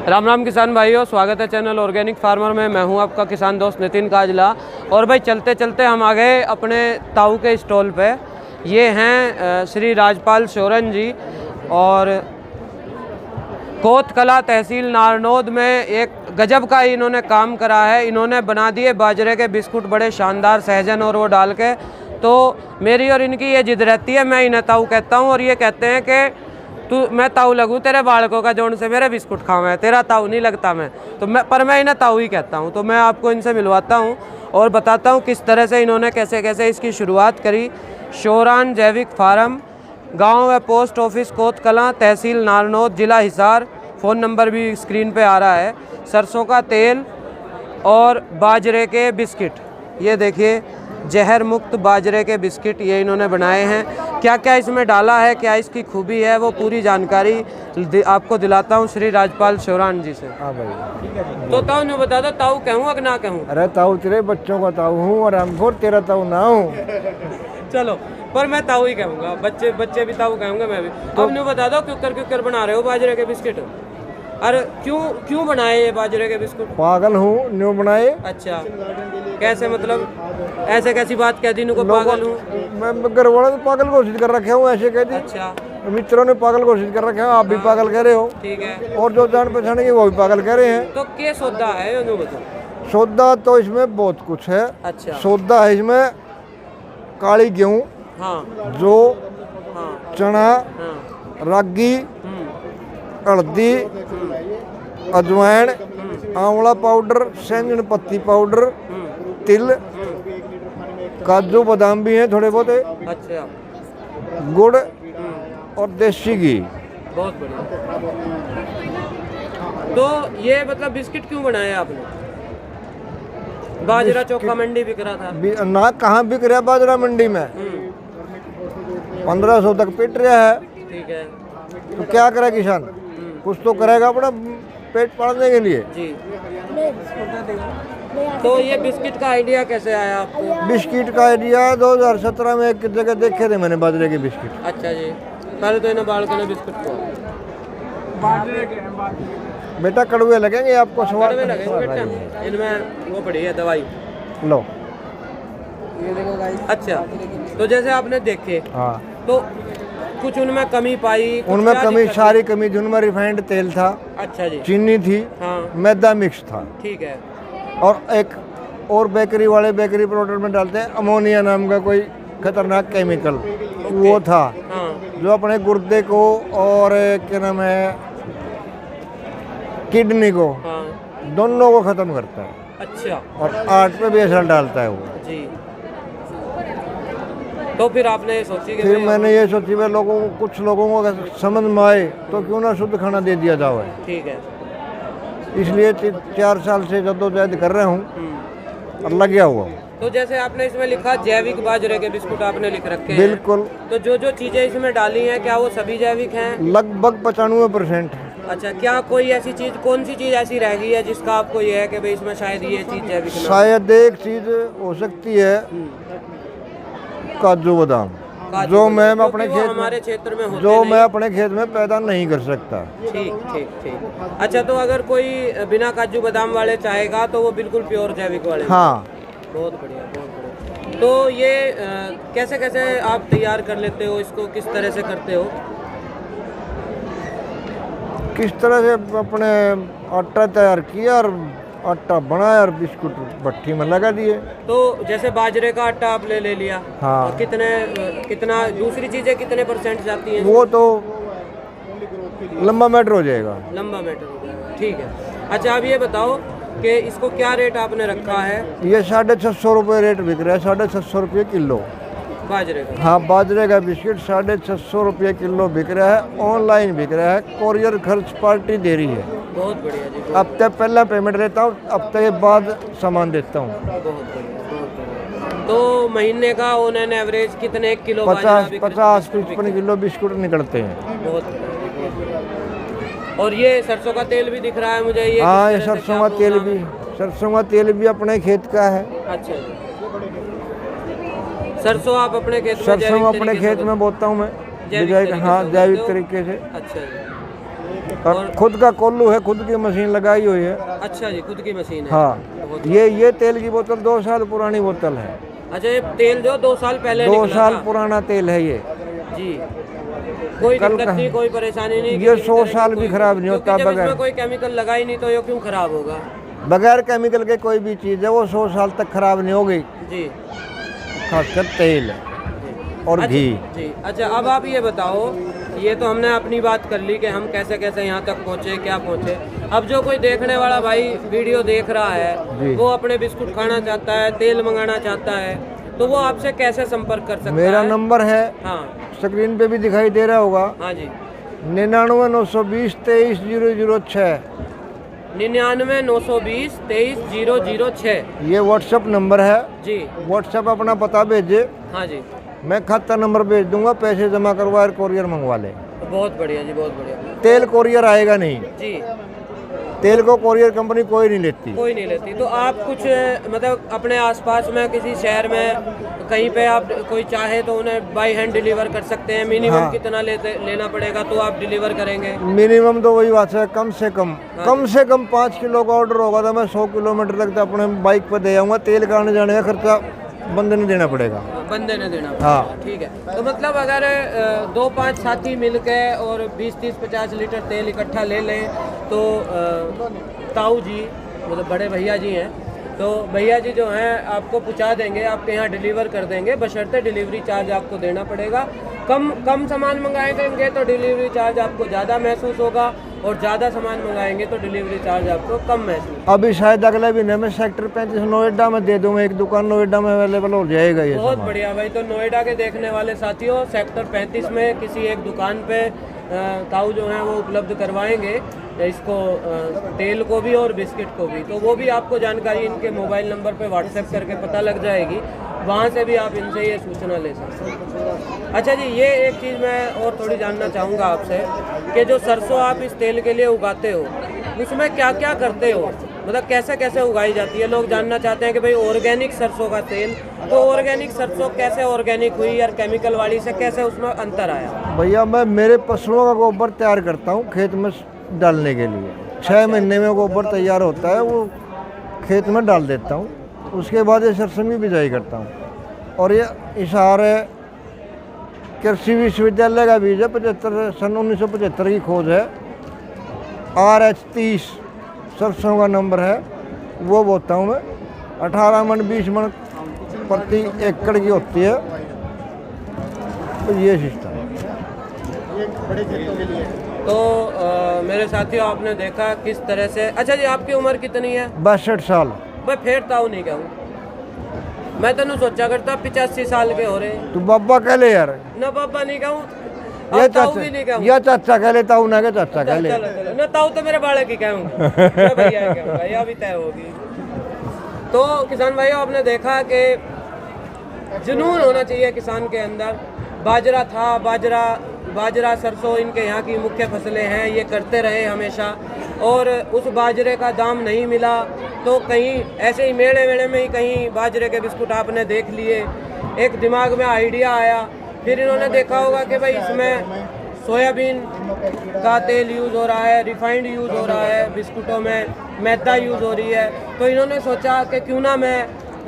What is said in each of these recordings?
राम राम किसान भाइयों, स्वागत है चैनल ऑर्गेनिक फार्मर में। मैं हूं आपका किसान दोस्त नितिन काजला। और भाई चलते चलते हम आ गए अपने ताऊ के स्टॉल पे। ये हैं श्री राजपाल शोरन जी और कोतकला तहसील नारनौद में एक गजब का इन्होंने काम करा है। इन्होंने बना दिए बाजरे के बिस्कुट बड़े शानदार, सहजन और वो डाल के। तो मेरी और इनकी ये जिद रहती है, मैं इन्हें ताऊ कहता हूँ और ये कहते हैं कि मैं ताऊ लगूँ तेरे बालकों का जोन से मेरे बिस्कुट खाऊँ, तेरा ताऊ नहीं लगता मैं। तो मैं इन्हें ताऊ ही कहता हूँ। तो मैं आपको इनसे मिलवाता हूँ और बताता हूँ किस तरह से इन्होंने कैसे कैसे इसकी शुरुआत करी। शोरान जैविक फार्म, गांव है पोस्ट ऑफिस कोतकला, तहसील नारनौद, जिला हिसार। फ़ोन नंबर भी स्क्रीन पे आ रहा है। सरसों का तेल और बाजरे के बिस्किट, ये देखिए जहर मुक्त बाजरे के बिस्किट ये इन्होंने बनाए हैं। क्या क्या इसमें डाला है, क्या इसकी खूबी है, वो पूरी जानकारी आपको दिलाता हूँ श्री राजपाल शोरान जी से। हाँ भाई। तो ताऊ ने बता दो, ताऊ कहूँ कि ना कहूँ? अरे ताऊ तेरे बच्चों का ताऊ हूँ और हमको तेरा ताऊ ना हूँ। चलो, पर मैं ताऊ ही कहूँगा, बच्चे भी ताऊ कहूँगा मैं भी। तो अब नहीं बता दो क्यों बना रहे हो बाजरे के बिस्किट? अरे क्यों बनाए ये बाजरे के बिस्कुट? पागल हूँ, न्यू बनाए। अच्छा, कैसे मतलब? ऐसे कैसी बात कह दी इनको पागल हूँ? मैं घर वालों ने पागल घोषित कर रखे हूँ, ऐसे कह दी। अच्छा, मित्रों ने पागल घोषित कर रखे हैं, आप भी पागल कह रहे हो। ठीक है। और जो जान पहचान के वो भी पागल कह रहे हैं। तो क्या सौदा है ये बताओ? सौदा तो इसमें बहुत कुछ है। अच्छा, सौदा है इसमें काली गेहूँ, हाँ, जो हाँ, चना, हाँ, रागी, हल्दी, अजवाइन, आंवला पाउडर, सैंजन पत्ती पाउडर, तिल, काजू बादाम भी हैं थोड़े बहुत। अच्छा, गुड़ और देसी घी। बहुत बढ़िया। तो ये मतलब बिस्किट क्यों बनाए आपने? बाजरा चोखा मंडी बिक रहा था ना, कहाँ बिक रहा बाजरा मंडी में? 1500 तक पिट रहा है। ठीक है। तो क्या करे किसान? कुछ तो करेगा अपना पेट पालने के लिए जी। तो ये बिस्किट का आइडिया कैसे आया आपको? बिस्किट का आइडिया 2017 में एक जगह देखे थे मैंने बाजरे के बिस्किट। अच्छा जी। पहले तो इन्हें बालकों ने बिस्कुट को बेटा कड़वे लगेंगे आपको, स्वाद लगेंगे बेटा। इनमें वो पड़ी है दवाई, लो ये देखो गाइस। अच्छा, तो जैसे आपने देखे, हाँ, तो कुछ उनमें कमी पाई? उनमें कमी, सारी कमी। उनमें रिफाइंड तेल था। अच्छा जी। चीनी थी। हाँ, मैदा मिक्स था। ठीक है। और एक और बेकरी वाले बेकरी प्रोडक्ट में डालते हैं अमोनिया नाम का कोई खतरनाक केमिकल, वो था। हाँ, जो अपने गुर्दे को और क्या नाम है किडनी को, हाँ, दोनों को खत्म करता है। अच्छा, और आर्ट पे भी असर डालता है वो जी। तो फिर आपने ये सोची कि फिर मैंने ये सोची मैं कुछ लोगों को अगर समझ में आए तो क्यों ना शुद्ध खाना दे दिया जाए। ठीक है। इसलिए 4 साल से जद्दोजहद कर रहा हूँ और लग गया हुआ। तो जैसे आपने इसमें लिखा जैविक बाजरे के बिस्कुट आपने लिख रखे हैं। बिल्कुल। तो जो चीजें इसमें डाली हैं, क्या वो सभी जैविक हैं? लगभग 95%। अच्छा, क्या कोई ऐसी चीज, कौन सी चीज ऐसी रह गई है जिसका आपको ये है कि भाई इसमें शायद ये चीज जैविक ना हो? शायद एक चीज हो सकती है, काजू बादाम, जो मैं अपने खेत हमारे क्षेत्र में होते जो नहीं। मैं अपने खेत में पैदा नहीं कर सकता। ठीक ठीक ठीक। अच्छा, तो अगर कोई बिना काजू बादाम वाले चाहेगा तो वो बिल्कुल प्योर जैविक वाले? हाँ। बहुत बढ़िया, बहुत बढ़िया। तो ये कैसे कैसे आप तैयार कर लेते हो इसको, किस तरह से करते हो? किस तरह से अपने आटा तैयार किया और आटा बनाया और बिस्कुट भट्टी में लगा दिए। तो जैसे बाजरे का आटा आपने ले लिया, हाँ। तो कितना दूसरी चीजें कितने % जाती हैं? वो तो लंबा मैटर हो जाएगा। लंबा मैटर हो जाएगा, ठीक है। अच्छा, अब ये बताओ कि इसको क्या रेट आपने रखा है? ये 650 रुपये रेट बिक रहा है, 650 रुपये किलो बाजरे का? हाँ, बाजरे का बिस्किट 650 रुपये किलो बिक रहा है। ऑनलाइन बिक रहा है, कोरियर खर्च पार्टी दे रही है। बहुत बढ़िया जी। हफ्ते पहला पेमेंट देता हूँ, हफ्ते के बाद सामान देता हूँ। बहुत बढ़िया, बहुत बढ़िया। तो महीने का ऑन एन एवरेज कितने किलो 50-55 किलो बिस्कुट निकलते हैं। बहुत बढ़िया। और ये सरसों का तेल भी दिख रहा है मुझे, ये हाँ, ये सरसों का तेल भी अपने खेत का है। अच्छा जी। सरसों आप अपने खेत में? सरसों अपने खेत में बोता हूँ मैं, जैविक हाँ, जैविक तरीके से। अच्छा जी। और खुद का कोल्लू है, खुद की मशीन लगाई हुई है। अच्छा जी, खुद की मशीन है। हाँ, ये तेल की बोतल 2 साल पुरानी बोतल है। अच्छा, ये तेल जो 2 साल पहले 2 निकला साल था। पुराना तेल है ये जी, कोई कल दिक्कत का- नहीं, कोई परेशानी नहीं, ये किसी 100 तरह की साल भी कोई- खराब नहीं होता क्योंकि जब इसमें बगैर कोई केमिकल लगा ही नहीं तो ये क्यों खराब होगा। बगैर केमिकल के कोई भी चीज़ है वो 100 साल तक खराब नहीं होगी, जी खासकर तेल और अच्छा, घी। जी अच्छा, अब आप ये बताओ, ये तो हमने अपनी बात कर ली कि हम कैसे कैसे यहाँ तक पहुँचे, क्या पहुँचे। अब जो कोई देखने वाला भाई वीडियो देख रहा है, जी। वो अपने बिस्कुट खाना चाहता है, तेल मंगाना चाहता है, तो वो आपसे कैसे संपर्क कर सकता मेरा है? नंबर है, हाँ स्क्रीन पे भी दिखाई दे रहा होगा, हाँ जी, 99 920 23 006। 99 920 23 006। ये व्हाट्सअप नंबर है। जी व्हाट्सअप अपना पता भेजे, हाँ जी, मैं खाता नंबर भेज दूंगा, पैसे जमा करवा और कोरियर मंगवा ले। बहुत बढ़िया जी, बहुत बढ़िया। तेल कोरियर आएगा नहीं, जी, तेल को कोरियर कंपनी कोई नहीं लेती। कोई नहीं लेती। तो आप कुछ मतलब अपने आसपास में किसी शहर में कहीं पे आप कोई चाहे तो उन्हें बाई हैंड डिलीवर कर सकते हैं। मिनिमम हाँ। कितना लेना पड़ेगा तो आप डिलीवर करेंगे? मिनिमम तो वही बात है, कम से कम 5 किलो का ऑर्डर होगा तो मैं 100 किलोमीटर तक तो अपने बाइक पर दे आऊँगा। तेल का आने जाने का खर्चा बंदे ने देना पड़ेगा। बंदे ने देना हाँ। पड़ेगा, ठीक है। तो मतलब अगर 2-5 साथी मिलके और 20-30-50 लीटर तेल इकट्ठा ले लें तो ताऊ जी, मतलब बड़े भैया जी हैं, तो भैया जी जो हैं आपको पहुंचा देंगे, आपके यहाँ डिलीवर कर देंगे, बशर्ते डिलीवरी चार्ज आपको देना पड़ेगा। कम सामान मंगाएंगे तो डिलीवरी चार्ज आपको ज़्यादा महसूस होगा, और ज़्यादा सामान मंगाएंगे तो डिलीवरी चार्ज आपको कम महसूस। अभी शायद अगले महीने में सेक्टर 35 नोएडा में दे दूंगा, एक दुकान नोएडा में अवेलेबल हो जाएगा ये बहुत सामान। बढ़िया भाई। तो नोएडा के देखने वाले साथियों, सेक्टर 35 में किसी एक दुकान पे ताऊ जो हैं वो उपलब्ध करवाएंगे इसको, तेल को भी और बिस्किट को भी। तो वो भी आपको जानकारी इनके मोबाइल नंबर पे व्हाट्सएप करके पता लग जाएगी, वहाँ से भी आप इनसे ये सूचना ले सकते हैं। अच्छा जी, ये एक चीज़ मैं और थोड़ी जानना चाहूँगा आपसे कि जो सरसों आप इस तेल के लिए उगाते हो, उसमें क्या क्या करते हो, मतलब कैसे कैसे उगाई जाती है? लोग जानना चाहते हैं कि भाई ऑर्गेनिक सरसों का तेल, तो ऑर्गेनिक सरसों कैसे ऑर्गेनिक हुई और केमिकल वाली से कैसे उसमें अंतर आया? भैया मैं मेरे पशुओं का गोबर तैयार करता हूँ खेत में डालने के लिए। 6 महीने में गोबर तैयार होता है, वो खेत में डाल देता हूँ। उसके बाद ये सरसों की बिजाई करता हूँ। और ये हिसार है, कृषि विश्वविद्यालय का बीज है, 75 सन 1975 की खोज है। RH 30 सरसों का नंबर है, वो बोता हूँ मैं। 18 मन 20 मन प्रति एकड़ की होती है। तो ये सिस्टम है। तो मेरे साथियों, आपने देखा किस तरह से। अच्छा जी, आपकी उम्र कितनी है? 62 साल। मैं फेर ताऊ नहीं कहूँ, मैं तो सोचा करता 85 साल के हो रहे। तू बाबा कह ले यार, न बाबा नहीं कहूँ, ये ताऊ भी नहीं कहूँ। या चाचा कह ले, ताऊ ना के चाचा कह ले। चलो चलो, न ताऊ तो मेरे बालक ही कहूँ, मैं भैया ही कहूँगा, यह भी तय होगी। तो किसान भाइयों, आपने देखा कि जुनून होना चाहिए किसान के अंदर। बाजरा था, बाजरा सरसों इनके यहाँ की मुख्य फसलें हैं, ये करते रहे हमेशा, और उस बाजरे का दाम नहीं मिला तो कहीं ऐसे ही मेले में ही कहीं बाजरे के बिस्कुट आपने देख लिए, एक दिमाग में आइडिया आया, फिर इन्होंने देखा होगा कि भाई इसमें सोयाबीन का तेल यूज़ हो रहा है, रिफाइंड यूज़ हो रहा है, बिस्कुटों में मैदा यूज़ हो रही है, तो इन्होंने सोचा कि क्यों ना मैं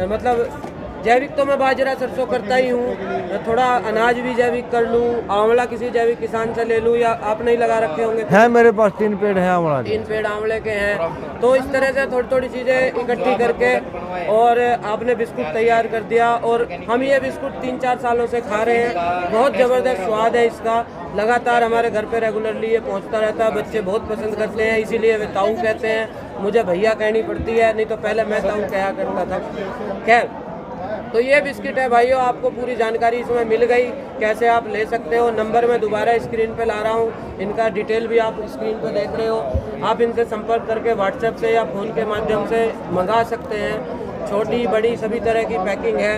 मतलब जैविक तो मैं बाजरा सरसों करता ही हूँ, थोड़ा अनाज भी जैविक कर लूँ, आंवला किसी जैविक किसान से ले लूँ, या आपने ही लगा रखे होंगे? है मेरे पास 3 पेड़ हैं आंवला के। 3 पेड़ आंवले के हैं। तो इस तरह से थोड़ी थोड़ी चीज़ें इकट्ठी करके और आपने बिस्कुट तैयार कर दिया, और हम ये बिस्कुट 3-4 सालों से खा रहे हैं। बहुत ज़बरदस्त स्वाद है इसका, लगातार हमारे घर पे रेगुलरली ये पहुंचता रहता है, बच्चे बहुत पसंद करते हैं, इसीलिए वे ताऊ कहते हैं, मुझे भैया कहनी पड़ती है, नहीं तो पहले मैं ताऊ कहा करता था। खैर, तो ये बिस्किट है भाइयों, आपको पूरी जानकारी इसमें मिल गई, कैसे आप ले सकते हो। नंबर मैं दोबारा स्क्रीन पे ला रहा हूँ, इनका डिटेल भी आप स्क्रीन पे देख रहे हो। आप इनसे संपर्क करके व्हाट्सएप से या फ़ोन के माध्यम से मंगा सकते हैं। छोटी बड़ी सभी तरह की पैकिंग है।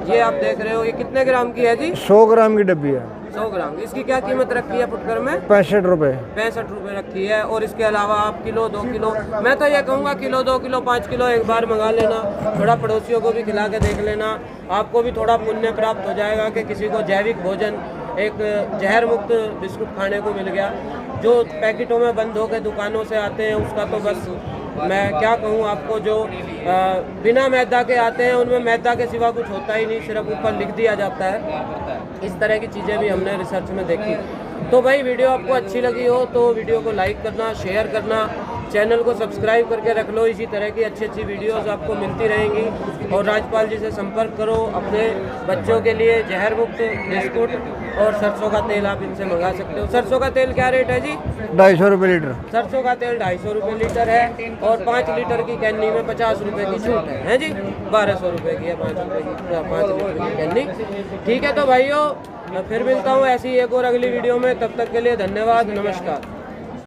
ये आप देख रहे हो, ये कितने ग्राम की है जी? 100 ग्राम की डब्बी है। 100 ग्राम। इसकी क्या कीमत रखी है फुटकर में? 65 रुपये। 65 रुपये रखी है। और इसके अलावा आप किलो 2 किलो, मैं तो ये कहूँगा किलो 2 किलो 5 किलो एक बार मंगा लेना, थोड़ा पड़ोसियों को भी खिला के देख लेना, आपको भी थोड़ा पुण्य प्राप्त हो जाएगा कि किसी को जैविक भोजन, एक जहर मुक्त बिस्कुट खाने को मिल गया। जो पैकेटों में बंद होकर दुकानों से आते हैं उसका तो बस मैं क्या कहूँ आपको, जो बिना मैदा के आते हैं उनमें मैदा के सिवा कुछ होता ही नहीं, सिर्फ ऊपर लिख दिया जाता है। इस तरह की चीज़ें भी हमने रिसर्च में देखी। तो भाई वीडियो आपको अच्छी लगी हो तो वीडियो को लाइक करना, शेयर करना, चैनल को सब्सक्राइब करके रख लो। इसी तरह की अच्छी अच्छी वीडियोस आपको मिलती रहेंगी। और राजपाल जी से संपर्क करो अपने बच्चों के लिए जहर मुक्त बिस्कुट और सरसों का तेल आप इनसे मंगा सकते हो। सरसों का तेल क्या रेट है जी? 250 रुपये लीटर। सरसों का तेल 250 रुपये लीटर है और 5 लीटर की कैनी में 50 रुपये की छूट है जी। 1200 रुपये की है 5 रुपये की 5 लीटर की कैनी। ठीक है तो भाइयों, मैं फिर मिलता हूँ ऐसी एक और अगली वीडियो में। तब तक के लिए धन्यवाद, नमस्कार।